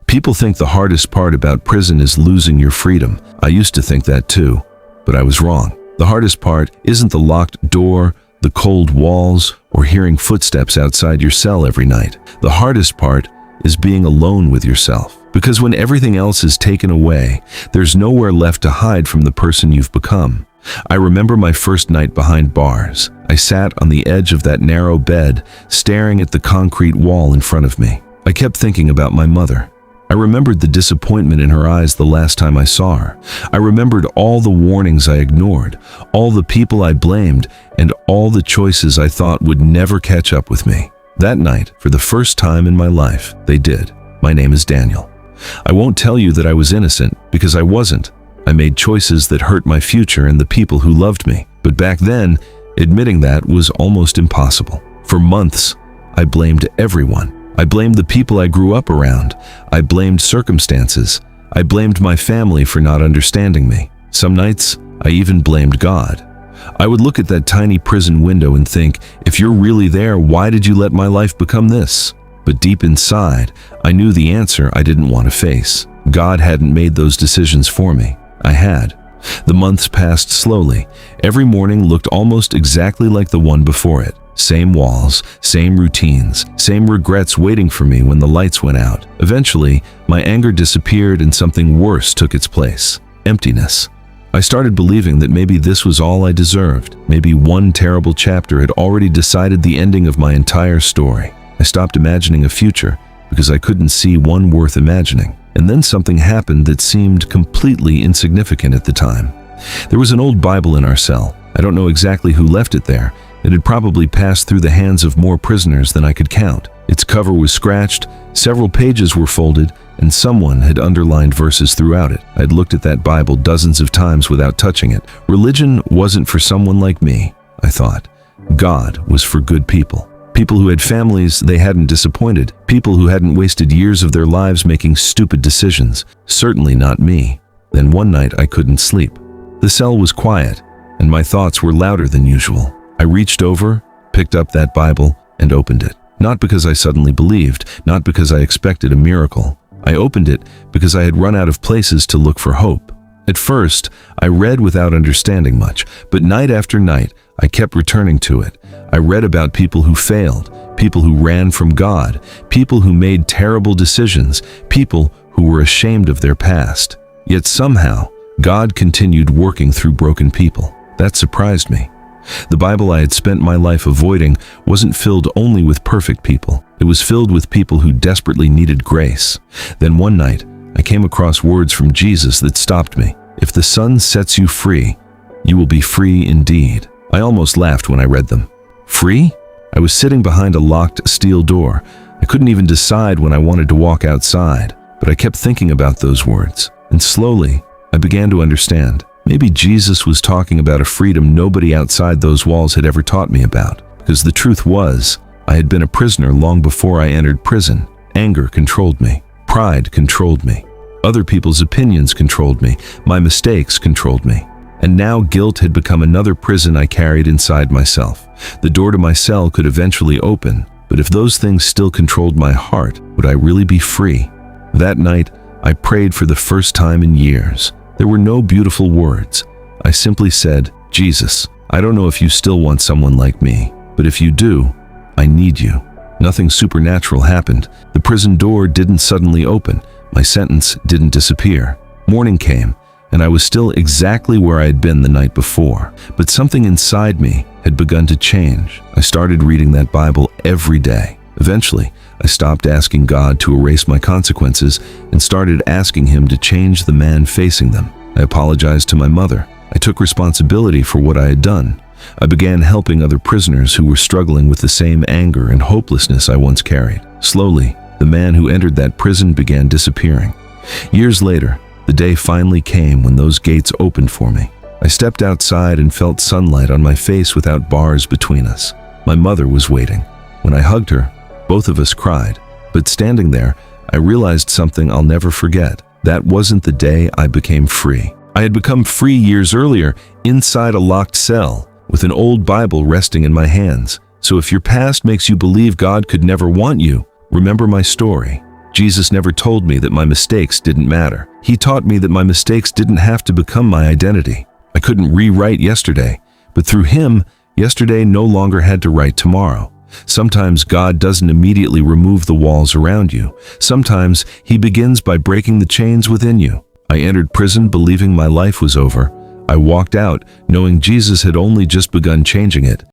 People think the hardest part about prison is losing your freedom. I used to think that too, but I was wrong. The hardest part isn't the locked door, the cold walls, or hearing footsteps outside your cell every night. The hardest part is being alone with yourself. Because when everything else is taken away, there's nowhere left to hide from the person you've become. I remember my first night behind bars. I sat on the edge of that narrow bed, staring at the concrete wall in front of me. I kept thinking about my mother. I remembered the disappointment in her eyes the last time I saw her. I remembered all the warnings I ignored, all the people I blamed, and all the choices I thought would never catch up with me. That night, for the first time in my life, they did. My name is Daniel. I won't tell you that I was innocent, because I wasn't. I made choices that hurt my future and the people who loved me. But back then, admitting that was almost impossible. For months, I blamed everyone. I blamed the people I grew up around. I blamed circumstances. I blamed my family for not understanding me. Some nights, I even blamed God. I would look at that tiny prison window and think, if you're really there, why did you let my life become this? But deep inside, I knew the answer I didn't want to face. God hadn't made those decisions for me. I had. The months passed slowly. Every morning looked almost exactly like the one before it. Same walls, same routines, same regrets waiting for me when the lights went out. Eventually, my anger disappeared and something worse took its place. Emptiness. I started believing that maybe this was all I deserved. Maybe one terrible chapter had already decided the ending of my entire story. I stopped imagining a future because I couldn't see one worth imagining. And then something happened that seemed completely insignificant at the time. There was an old Bible in our cell. I don't know exactly who left it there. It had probably passed through the hands of more prisoners than I could count. Its cover was scratched, several pages were folded, and someone had underlined verses throughout it. I'd looked at that Bible dozens of times without touching it. Religion wasn't for someone like me, I thought. God was for good people. People who had families they hadn't disappointed. People who hadn't wasted years of their lives making stupid decisions. Certainly not me. Then one night I couldn't sleep. The cell was quiet, and my thoughts were louder than usual. I reached over, picked up that Bible, and opened it. Not because I suddenly believed, not because I expected a miracle. I opened it because I had run out of places to look for hope. At first, I read without understanding much, but night after night, I kept returning to it. I read about people who failed, people who ran from God, people who made terrible decisions, people who were ashamed of their past. Yet somehow, God continued working through broken people. That surprised me. The Bible I had spent my life avoiding wasn't filled only with perfect people. It was filled with people who desperately needed grace. Then one night, I came across words from Jesus that stopped me. If the Son sets you free, you will be free indeed. I almost laughed when I read them. Free? I was sitting behind a locked steel door. I couldn't even decide when I wanted to walk outside, but I kept thinking about those words. And slowly, I began to understand. Maybe Jesus was talking about a freedom nobody outside those walls had ever taught me about. Because the truth was, I had been a prisoner long before I entered prison. Anger controlled me. Pride controlled me. Other people's opinions controlled me. My mistakes controlled me. And now guilt had become another prison I carried inside myself. The door to my cell could eventually open, but if those things still controlled my heart, would I really be free? That night, I prayed for the first time in years. There were no beautiful words. I simply said, Jesus, I don't know if you still want someone like me, but if you do, I need you. Nothing supernatural happened. The prison door didn't suddenly open. My sentence didn't disappear. Morning came, and I was still exactly where I had been the night before. But something inside me had begun to change. I started reading that Bible every day. Eventually, I stopped asking God to erase my consequences and started asking Him to change the man facing them. I apologized to my mother. I took responsibility for what I had done. I began helping other prisoners who were struggling with the same anger and hopelessness I once carried. Slowly, the man who entered that prison began disappearing. Years later, the day finally came when those gates opened for me. I stepped outside and felt sunlight on my face without bars between us. My mother was waiting. When I hugged her, both of us cried. But standing there, I realized something I'll never forget. That wasn't the day I became free. I had become free years earlier, inside a locked cell, with an old Bible resting in my hands. So if your past makes you believe God could never want you, remember my story. Jesus never told me that my mistakes didn't matter. He taught me that my mistakes didn't have to become my identity. I couldn't rewrite yesterday, but through him, yesterday no longer had to write tomorrow. Sometimes God doesn't immediately remove the walls around you. Sometimes he begins by breaking the chains within you. I entered prison believing my life was over. I walked out knowing Jesus had only just begun changing it.